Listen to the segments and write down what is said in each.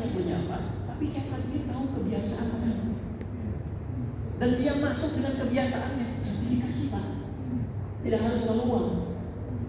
yang menyamar, tapi setan ini tahu kebiasaan orang. Dan dia masuk dengan kebiasaannya. Sertifikasi Pak. Tidak harus meluang.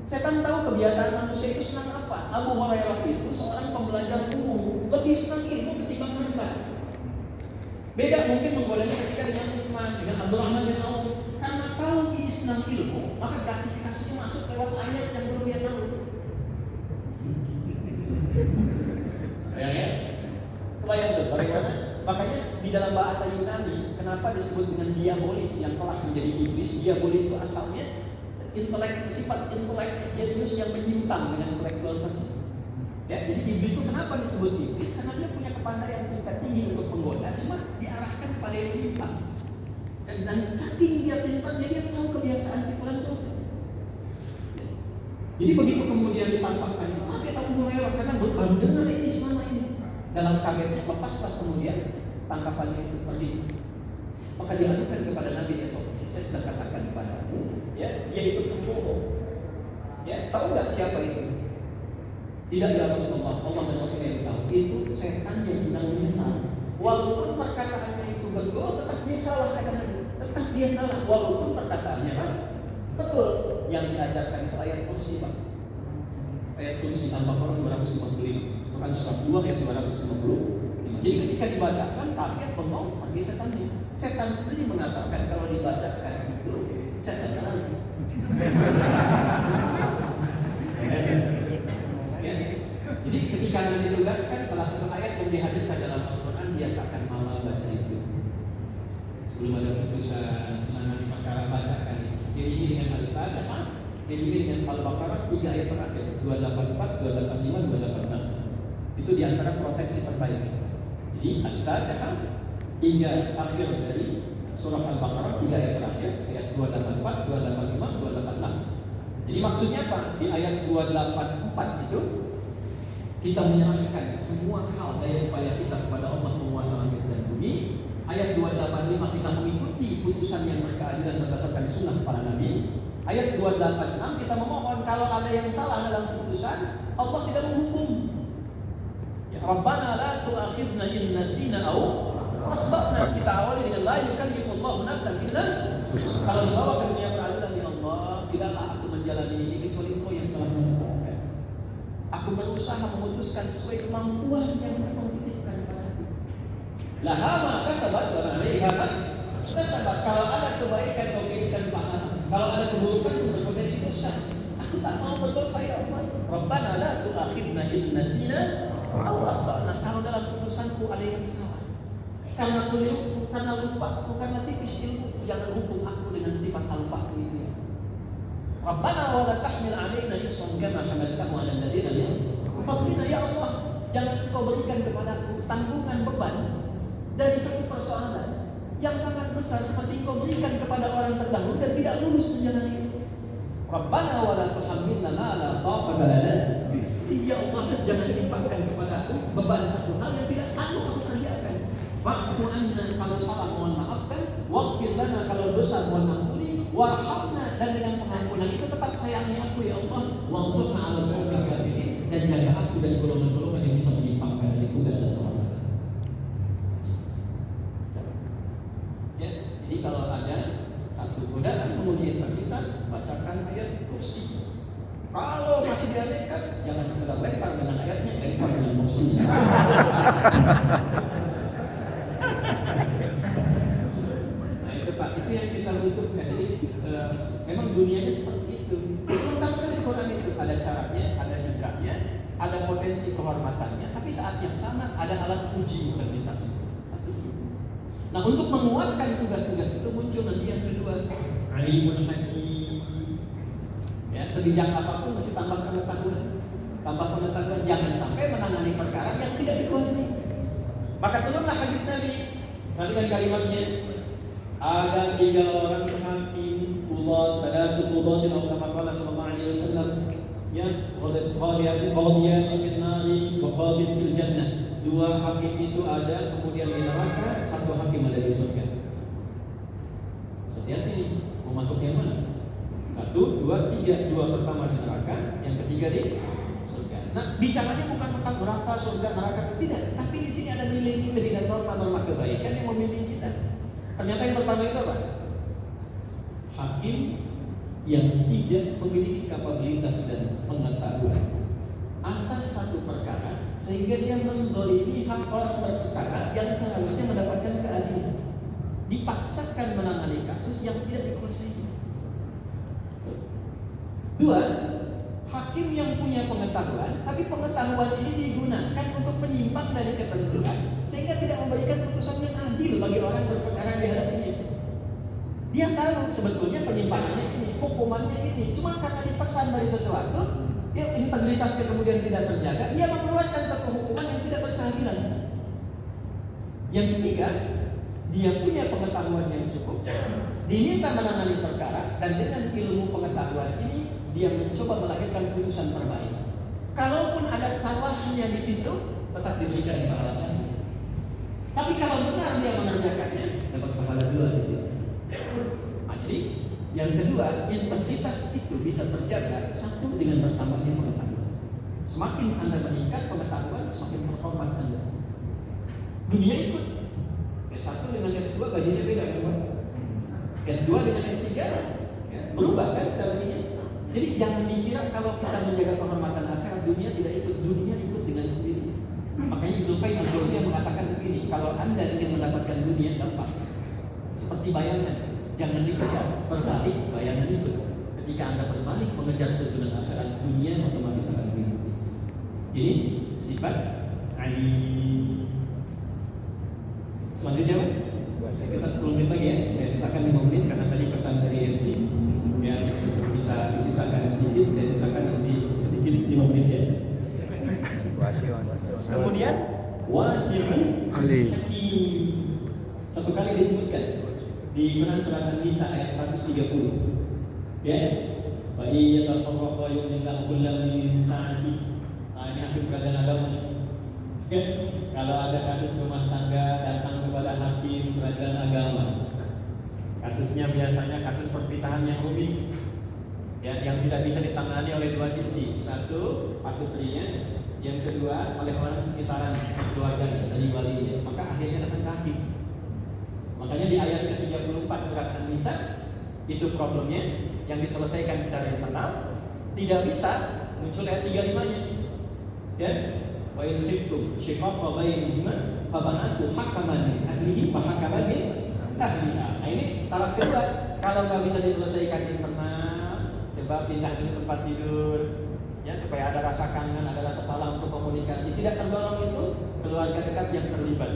Setan tahu kebiasaan manusia itu senang apa. Abu Hurairah itu seorang pembelajar umum, lebih senang ilmu ketimbang harta. Beda mungkin menggodanya ketika dengan Utsman, dengan Abdurrahman bin Auf. Karena tahu ini senang ilmu, maka gratifikasinya masuk lewat ayat yang belum dia tahu. Sayang ya? Kebayang tuh bagaimana? Makanya di dalam bahasa Yunani, kenapa disebut dengan diabolis yang telah menjadi iblis? Diabolis itu asalnya sifat intelek jenius yang menyimpang dengan intelektualisasi. Ya, jadi iblis itu kenapa disebut iblis? Karena dia punya kepandaian tingkat tinggi untuk menggoda, cuma diarahkan pada yang menyimpang. Dan saking dia pintar, dia tahu kebiasaan si fulan itu. Jadi begitu kemudian ditampakkan itu, dia tahu mulai karena baru dengar ini semua ini. Dalam kagetnya lepaslah kemudian tangkapannya itu pergi. Maka diadukan kepada Nabi esoknya. Saya sudah katakan kepadamu, ya, yaitu pembohong. Ya, tahu nggak siapa itu? Tidak ya Rasulullah, Allah dan Rasulullah yang tahu. Itu setan yang sedang menyerang. Walaupun perkataannya itu betul, tetap dia salah kata Nabi. Tetap dia salah, walaupun perkataannya kan betul. Yang diajarkan itu ayat kursi Pak. Ayat kursi Al-Baqarah 255. Bukan surat 2 ayat 250. Jadi ketika dibacakan, target bengong pergi setannya. Setan sendiri mengatakan kalau dibacakan itu setan jalan. Ya. Jadi ketika Anda ditugaskan, salah satu ayat yang dihadirkan dalam Al-Quran, biasakan malam baca itu. Sebelum ada putusan menangani perkara, bacakan itu. Jadi ini dengan Al-Fatihah, jadi ini dengan Al-Baqarah 3 ayat terakhir, 284, 285, 286. Itu diantara proteksi terbaik. Jadi Al-Fatihah hingga akhir dari surah Al-Baqarah 3 ayat terakhir, ayat 284, 285, 286. Jadi maksudnya apa? Di ayat 284 itu kita menyerahkan semua hal daya upaya kita kepada Allah penguasa langit dan bumi. Ayat 285 kita mengikuti putusan yang berkeadilan berdasarkan sunnah para nabi. Ayat 286 kita memohon kalau ada yang salah dalam putusan, Allah tidak menghukum. Ya Rabbana la tu'akhidna in nasina aw akhtana. Kita awali dengan la yukallifullahu nafsan illa wus'aha. Kalau dibawa ke dunia peradilan ya Allah, tidaklah aku menjalani ini kecuali Engkau yang telah menentukan. Aku berusaha memutuskan sesuai kemampuan yang Engkau titipkan padaku. Laha ma kasabat wa 'alaiha ma kasabat. Kalau ada kebaikan kau berikan pahala, kalau ada keburukan berpotensi dosa. Aku tak mau berdosa ya Allah. Rabbana la tu'akhidna in nasina aw akhtana. Kalau dalam putusanku ada yang salah, karena keliru, karena lupa, karena tipis ilmu, jangan hukum aku dengan sifat al-fahmi itu. Rabbana wa la tahmil 'alaina isran kama hamaltahu 'ala alladziina min qablina. Ya Allah, jangan Engkau berikan kepadaku tanggungan beban dari satu persoalan yang sangat besar seperti Engkau berikan kepada orang terdahulu dan tidak lulus menjalani itu. Rabbana wa la tuhammilna ma la taqata lana. Ya Allah, jangan timpakan kepadaku beban satu hal yang tidak sanggup aku kerjakan. Wa'fu anna, kalau salah mohon maafkan, waghfir lana, kalau dosa mohon ampuni, warhamna, dan dengan pengampunan itu tetap sayangi aku ya Allah. Wansurna 'alal qaumil kafirin, dan jaga aku dari golongan-golongan yang bisa menyimpangkan dari tugas dan kewajiban. Ya, jadi kalau ada satu godaan kemudian terlintas, bacakan ayat kursi. Kalau masih diabaikan, jangan sekedar lempar dengan ayatnya, lempar dengan kursi. Nah itu Pak, itu yang kita butuhkan. Jadi memang dunianya seperti itu. Lengkap sekali Quran itu. Ada caranya, ada hijrahnya, ada potensi kehormatannya, tapi saat yang sama ada alat uji integritas. Nah untuk menguatkan tugas-tugas itu muncul nanti yang kedua, alimul hakim. Ya, sebijak apapun mesti tambah pengetahuan. Tambah pengetahuan, jangan sampai menangani perkara yang tidak dikuasai. Maka turunlah hadis Nabi. Perhatikan kalimatnya. Ada 3 orang hakim, qudat, talatu qudat, atau kama qala sallallahu alaihi wasallam, ya, qadiyat fil nari wa qadiyat fil jannah. 2 hakim itu ada kemudian di neraka, 1 hakim ada di surga. Hati-hati nih, mau masuk yang mana? 1, 2, 3. 2 pertama di neraka, yang ketiga di surga. Nah, bicaranya bukan tentang neraka, surga, neraka, tidak. Tapi di kebaikan yang membimbing kita. Ternyata yang pertama itu apa? Hakim yang tidak memiliki kapabilitas dan pengetahuan atas satu perkara sehingga dia mendolimi hak orang berperkara yang seharusnya mendapatkan keadilan, dipaksakan menangani kasus yang tidak dikuasai. Dua, hakim yang punya pengetahuan, tapi pengetahuan ini digunakan untuk menyimpang dari ketentuan sehingga tidak memberikan putusan yang adil bagi orang berperkara di hadapannya. Dia tahu sebetulnya penyimpangannya ini, hukumannya ini, cuma karena dipesan dari sesuatu, dia integritasnya kemudian tidak terjaga, dia mengeluarkan satu hukuman yang tidak berkeadilan. Yang ketiga, dia punya pengetahuan yang cukup, diminta menangani perkara, dan dengan ilmu pengetahuan ini dia mencoba melahirkan putusan terbaik. Kalaupun ada salahnya di situ, tetap diberikan balasan. Tapi kalau benar dia mengerjakannya, dapat pahala 2 di situ. Nah, jadi yang kedua, integritas itu bisa terjaga satu dengan bertambahnya pengetahuan. Semakin Anda meningkat pengetahuan, semakin terhormat Anda. Dunia ikut. S1 dengan S2 gajinya beda kan? S2 dengan S3 ya, berubah kan salarinya. Jadi jangan dikira kalau kita menjaga kehormatan akhirat, dunia tidak ikut, dunia ikut dengan sendiri. Makanya Ibnu Qayyim al-Jauziyah mengatakan begini, kalau Anda ingin mendapatkan dunia gampang, seperti bayangan, jangan dikejar, berbalik bayangan itu. Ketika Anda berbalik mengejar tujuan akhirat, dunia otomatis akan mengikuti. Ini sifat Ali. Selanjutnya Pak, kita 10 menit lagi ya. Saya sisakan 5 menit karena tadi pesan dari MC yang bisa disisakan sedikit, saya sisakan nanti sedikit 5 menit ya. Kemudian wasi'un hakim. Satu kali disebutkan di Quran surat An-Nisa ayat 130. Ya. Wa iyatafarraqa yumillahu kullam min sa'ati. Nah, ini hakim keadaan agama. Ya. Kalau ada kasus rumah tangga datang kepada hakim peradilan agama, kasusnya biasanya kasus perpisahan yang rumit, ya, yang tidak bisa ditangani oleh dua sisi. Satu, pasutrinya, yang kedua oleh orang sekitaran keluarga dari walinya. Maka akhirnya datang ke hakim. Makanya di ayat ke-34 surat An-Nisa itu problemnya yang diselesaikan secara internal, tidak bisa muncul ayat 35-nya. Ya. Wa in khiftum shiqaqa bainihima fab'athu hakaman min ahlihi wa hakaman min ahliha. Nah, ini taraf kedua. Kalau nggak bisa diselesaikan internal, coba pindah ke tempat tidur, ya, supaya ada rasa kangen, ada rasa salah untuk komunikasi. Tidak terdorong itu keluarga dekat yang terlibat.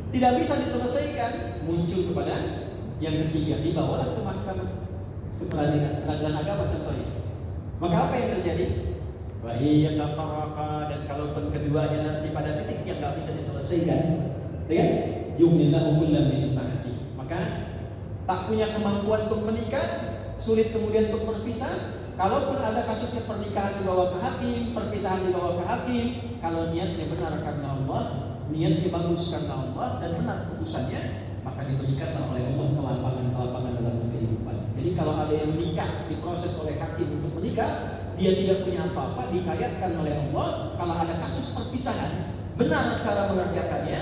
Tidak bisa diselesaikan, muncul kepada yang ketiga, dibawalah ke mahkamah, ke peradilan agama contohnya. Maka apa yang terjadi? Wahiyat tafarraqa, dan kalaupun keduanya nanti pada titik yang nggak bisa diselesaikan, ya, yumillahu kullam min sa'ati. Maka tak punya kemampuan untuk menikah, sulit kemudian untuk berpisah. Kalaupun ada kasusnya pernikahan dibawa ke hakim, perpisahan dibawa ke hakim, kalau niatnya benar karena Allah, niatnya bagus karena Allah, dan benar putusannya, maka diberikanlah oleh Allah kelapangan-kelapangan dalam kehidupan. Jadi kalau ada yang nikah diproses oleh hakim untuk menikah, dia tidak punya apa-apa, dikayatkan oleh Allah. Kalau ada kasus perpisahan, benar cara mengerjakannya,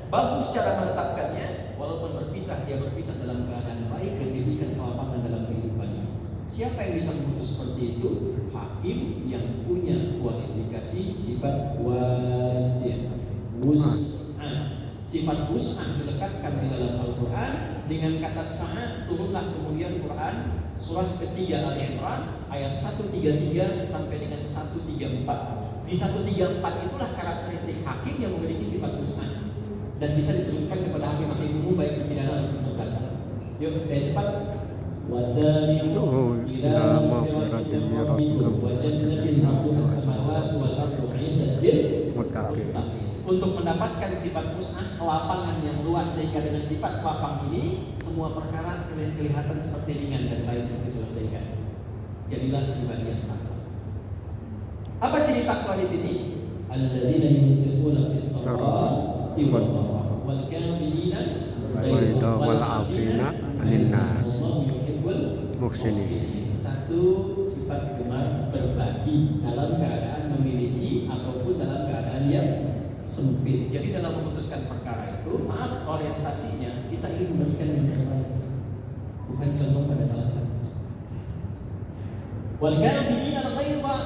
bagus cara menetapkannya, walaupun berpisah, dia berpisah dalam keadaan baik dan diberikan kelapangan dalam kehidupannya. Siapa yang bisa memutus seperti itu? Hakim yang punya kualifikasi sifat wasi', wus'ah. Sifat wus'ah dilekatkan di dalam Al-Quran dengan kata sa'ah. Turunlah kemudian Quran surah ketiga Al-Imran ayat 133 sampai dengan 134. Di 134 itulah karakteristik hakim yang memiliki sifat wus'ah dan bisa diturunkan kepada hakim-hakim umum baik di pidana maupun perdata. Yuk saya cepat. Wasari'u ila maghfiratin min rabbikum wa jannatin 'arduha as-samawati wal ardu 'indatil muttaqin. Untuk mendapatkan sifat wus'ah, kelapangan yang luas, sehingga dengan sifat lapang ini semua perkara kelihatan seperti ringan dan baik untuk diselesaikan. Jadilah pribadi yang takwa. Apa ciri takwa di sini? Alladzina yunfiquna fis sarra'i wad dharra wal kaazimina al-ghayza wal 'afina 'anil nas. Muhsinin. Satu, sifat gemar berbagi dalam keadaan memiliki ataupun dalam keadaan yang sempit. Jadi dalam memutuskan perkara itu, maaf, orientasinya kita ingin memberikan yang terbaik, bukan contoh pada salah satunya. Wal kadhibina al-ghaidha,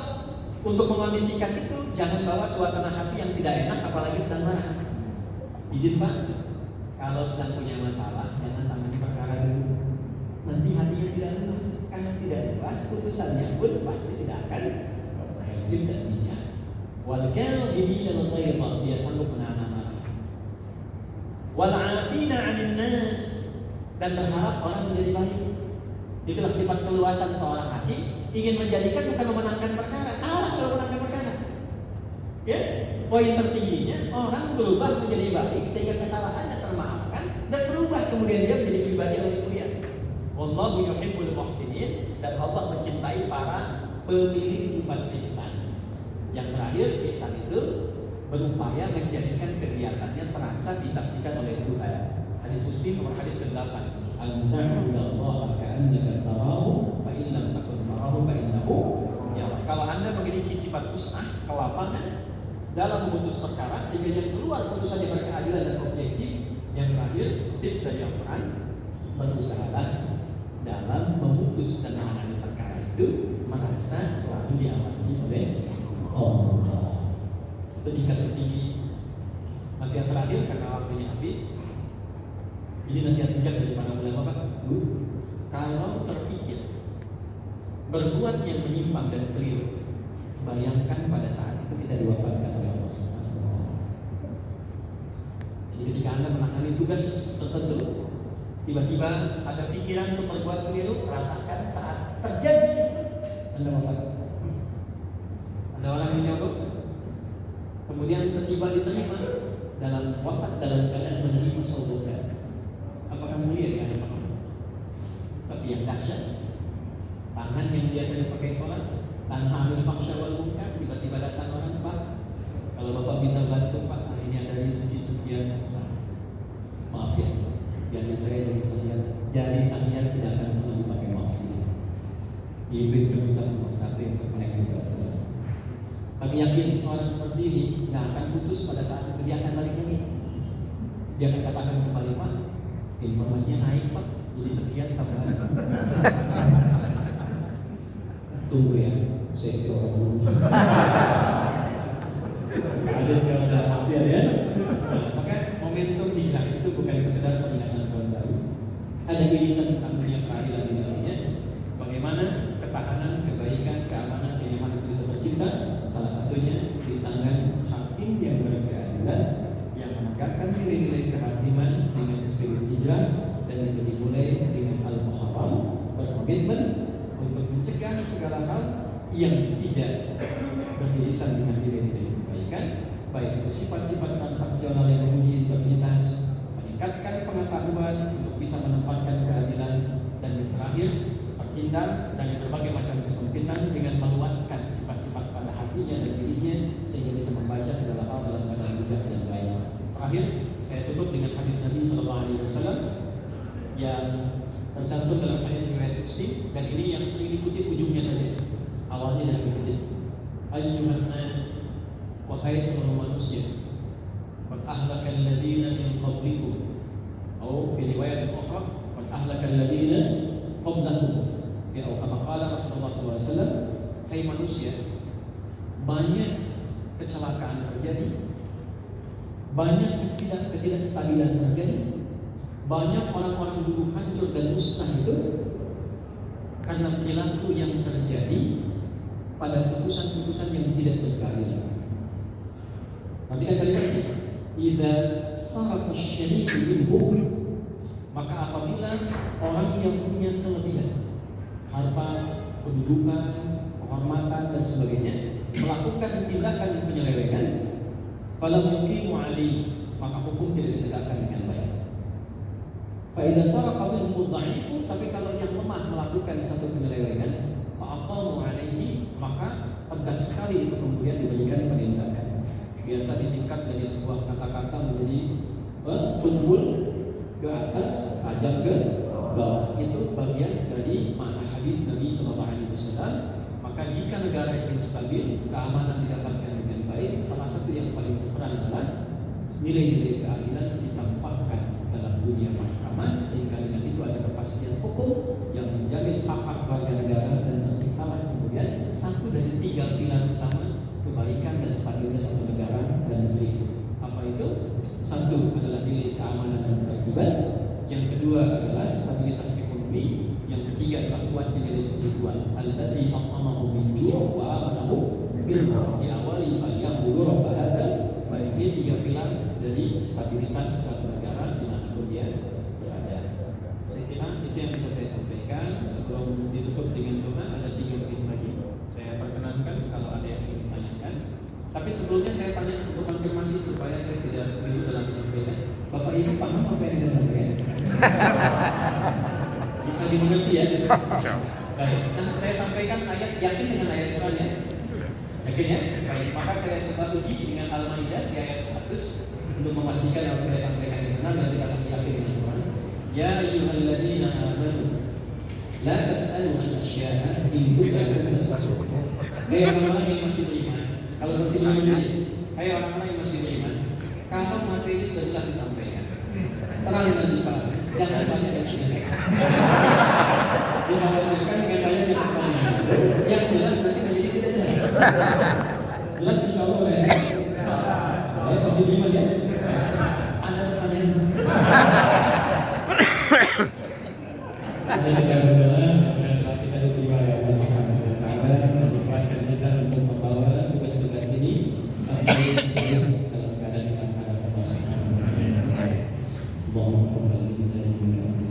untuk mengondisikan itu jangan bawa suasana hati yang tidak enak, apalagi sedang marah. Izin Pak, kalau sedang punya masalah jangan tangani perkara dulu. Nanti hatinya tidak luas, karena tidak luas putusannya pun pasti tidak akan komprehensif dan bijak. Wal kadhibina al-ghaidha, dia sanggup menahan amarah. Wal 'afina 'anil nas, dan berharap orang menjadi baik. Itulah sifat keluasan seorang hati, ingin menjadikan bukan memenangkan perkara. Salah kalau memenangkan perkara. Ya, poin tertingginya orang berubah menjadi baik sehingga kesalahannya termaafkan dan berubah kemudian dia menjadi pribadi yang lebih mulia. Wallahu yuhibbul muhsinin, dan Allah mencintai para pemilik sifat ihsan. Yang terakhir, ihsan itu berupaya menjadikan kegiatannya terasa disaksikan oleh Tuhan. Hadis Muslim nomor hadis ke-8. An-ta'budallaha ka'annaka tarahu fa in lam takun tarahu fa innahu yara. Kalau Anda memiliki sifat us'ah, kelapangan dalam memutus perkara sehingga yang keluar putusannya berkeadilan dan objektif. Yang terakhir, tips dari Al-Quran, berusahalah dalam memutus dan menangani perkara itu merasa selalu diawasi oleh Allah. Itu tingkat tertinggi. Nasihat terakhir karena waktunya habis. Ini nasihat bijak dari para ulama, Pak. Bu, kalau terpikir berbuat yang menyimpang dan keliru, bayangkan pada saat itu kita diwafatkan oleh Allah Subhanahu wa Ta'ala. Jadi ketika Anda menangani tugas tertentu, tiba-tiba ada pikiran untuk berbuat keliru, rasakan saat terjadi itu Anda wafat. Ada orang yang nyabuk, kemudian tiba diterima dalam wafat dalam keadaan menerima saudaranya. Apakah mulia di hadapan Allah? Tapi yang dahsyat, tangan yang biasa dipakai sholat, tanha anil fahsya wal munkar, tiba-tiba datang orang, Pak, kalau Bapak bisa bantu Pak, ini ada rezeki sekian besar. Maaf ya, jadi saya dari sekian, jari tangan tidak akan pernah dipakai maksimal. Itu kita semua satu yang terkoneksi dengan. Kami yakin orang seperti ini nggak akan putus pada saat itu, dia akan balik lagi. Dia akan katakan kembali, Pak, informasinya naik Pak, jadi sekian tambahan. Tunggu ya, saya istirahat dulu. Ada segala dalam maksiat ya. Maka momentum hijrah itu bukan sekedar peringatan tahun baru. Ada irisan tentang dunia keadilan di dalamnya. Bagaimana ketahanan, kebaikan, keamanan, kenyamanan itu bisa tercipta. Salah satunya di tangan hakim yang berkeadilan, yang menegakkan nilai-nilai kehakiman dengan spirit hijrah, dan itu dimulai dengan al-muharram, berkomitmen untuk mencegah segala hal yang tidak beririsan dengan nilai-nilai kebaikan, baik itu sifat-sifat transaksional yang menguji integritas, meningkatkan pengetahuan untuk bisa menempatkan keadilan, dan yang terakhir terhindar dari berbagai macam kesempitan dengan meluaskan sifat-sifat pada hatinya dan dirinya sehingga bisa membaca segala hal dalam keadaan bijak dan baik. Terakhir, saya tutup dengan hadis Nabi SAW yang tercantum dalam hadis riwayat Muslim, dan ini yang sering dikutip ujungnya saja. Awalnya dari dikutip, ayyuhan nas, wahai semua manusia, qad ahlaka alladziina min qablikum, atau fi riwayat ukhra, qad ahlaka alladziina qablakum. Ya, kama qala Rasulullah SAW, hai manusia, banyak kecelakaan terjadi, banyak ketidakstabilan terjadi, banyak orang-orang dulu hancur dan musnah itu karena perilaku yang terjadi pada putusan-putusan yang tidak berkeadilan. Perhatikan kalimat ini, idza sarafa asy-syari'u minhum, maka apabila orang yang punya kelebihan harta, kedudukan, kehormatan dan sebagainya melakukan tindakan penyelewengan, falam yuqimu alaihi, maka hukum tidak ditegakkan dengan baik. Fa idza saraqa minhum dha'ifu, tapi kalau yang lemah melakukan satu penyelewengan, fa aqamu alaihi, maka tegas sekali itu kemudian diberikan penindakan. Biasa disingkat dari sebuah kata-kata menjadi tumbul ke atas, ajak ke bawah. Itu bagian dari makna hadis Nabi SAW. Maka jika negara ingin stabil, keamanan didapatkan dengan baik, salah satu yang paling berperan adalah nilai-nilai keadilan ditampakkan dalam dunia mahkamah, sehingga dengan itu ada kepastian hukum yang menjamin hak-hak warga negara, dan terciptalah kemudian satu dari 3 pilar utama kebaikan dan stabilitas satu negara dan negeri itu. Apa itu? Satu adalah nilai keamanan dan ketertiban, yang kedua adalah stabilitas ekonomi, yang ketiga adalah kuatnya nilai spiritual. Alladzi at'amahum min ju' wa amanahum bil khawf. Di awali falyabudu rabb hadzal bait. Ini 3 pilar dari stabilitas suatu negara dimanapun dia berada. Saya kira itu yang bisa saya sampaikan. Sebelum ditutup dengan doa, ada 3 menit lagi. Saya perkenankan kalau ada yang ingin ditanyakan. Tapi sebelumnya saya tanya untuk konfirmasi supaya saya tidak keliru dalam menyampaikan. Bapak Ibu paham apa yang saya sampaikan? Bisa dimengerti ya? Baik, dan saya sampaikan ayat, yakin dengan ayat Quran ya? Yakin ya? Baik, maka saya coba uji dengan Al-Maidah di ayat 100 untuk memastikan yang saya sampaikan yang benar dan tidak pasti yakin dengan Quran. Ya ayyuhalladzina amanu la tas'alu an asya'a in tubda tas'alu. Hai orang-orang yang masih beriman, kalau masih beriman ini, hai orang-orang yang masih beriman, kalau materi sudah jelas disampaikan, terang dan dipahami, jangan banyak yang tidak. Dikhawatirkan dengan banyak yang pertanyaan, yang jelas nanti menjadi tidak jelas. Jelas insya Allah ya. Saya masih beriman ya. Ada pertanyaan? Kita berdoa.